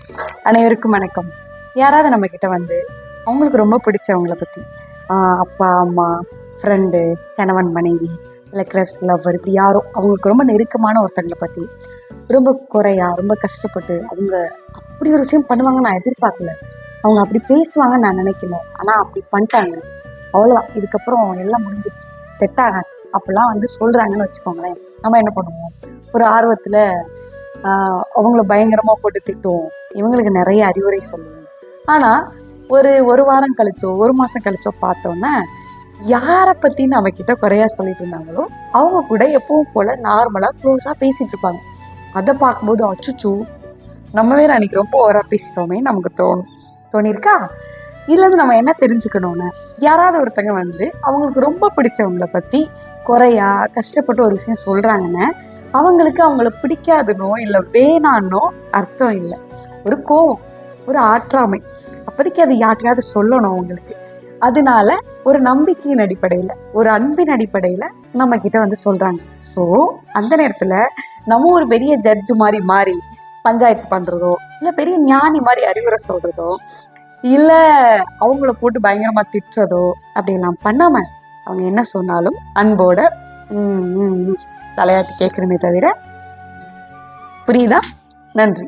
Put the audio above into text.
அனைவருக்கும் வணக்கம். யாராவது நம்ம கிட்ட வந்து அவங்களுக்கு ரொம்ப பிடிச்சவங்கள பற்றி அப்பா அம்மா ஃப்ரெண்டு கணவன் மனைவி இல்லை க்ரஸ் லவ்வர் இப்படி யாரோ அவங்களுக்கு ரொம்ப நெருக்கமான ஒருத்தங்களை பற்றி ரொம்ப குறையா ரொம்ப கஷ்டப்பட்டு அவங்க அப்படி ஒரு விஷயம் பண்ணுவாங்கன்னு நான் எதிர்பார்க்கல. அவங்க அப்படி பேசுவாங்கன்னு நான் நினைக்கல. ஆனால் அப்படி பண்ணிட்டாங்க. அவ்வளோதான், இதுக்கப்புறம் எல்லாம் முடிஞ்சிருச்சு, செட் ஆகாது அப்படிலாம் வந்து சொல்கிறாங்கன்னு வச்சுக்கோங்களேன். நம்ம என்ன பண்ணுவோம்? ஒரு ஆர்வத்தில் அவங்கள பயங்கரமா போட்டு திட்டுவோம். இவங்களுக்கு நிறைய அறிவுரை சொல்லுவோம். ஆனா ஒரு வாரம் கழிச்சோ ஒரு மாசம் கழிச்சோ பார்த்தோன்னா யாரை பத்தி நம்ம கிட்ட குறையா சொல்லிட்டு இருந்தாங்களோ அவங்க கூட எப்பவும் போல நார்மலா க்ளோஸா பேசிட்டு இருப்பாங்க. அதை பார்க்கும்போது அச்சுச்சு நம்ம வேற அன்னைக்கு ரொம்ப ஓவரா பேசிட்டோமே நமக்கு தோணிருக்கா. இதுல இருந்து நம்ம என்ன தெரிஞ்சுக்கணும்னு, யாராவது ஒருத்தங்க வந்து அவங்களுக்கு ரொம்ப பிடிச்சவங்களை பத்தி குறையா கஷ்டப்பட்டு ஒரு விஷயம் சொல்றாங்கன்னு அவங்களுக்கு அவங்கள பிடிக்காதுனோ இல்லை வேணான்னோ அர்த்தம் இல்லை. ஒரு கோவம், ஒரு ஆற்றாமை, அப்போதைக்கு அது யார்ட்டையாவது சொல்லணும் அவங்களுக்கு. அதனால ஒரு நம்பிக்கையின் அடிப்படையில் ஒரு அன்பின் அடிப்படையில் நம்ம கிட்ட வந்து சொல்றாங்க. ஸோ அந்த நேரத்தில் நம்ம ஒரு பெரிய ஜட்ஜு மாதிரி மாறி பஞ்சாயத்து பண்றதோ இல்லை பெரிய ஞானி மாதிரி அறிவுரை சொல்றதோ இல்லை அவங்கள போட்டு பயங்கரமா திட்டுறதோ அப்படியெல்லாம் பண்ணாம அவங்க என்ன சொன்னாலும் அன்போட தலையாட்டி கேட்கணுமே தவிர. புரியுதா? நன்றி.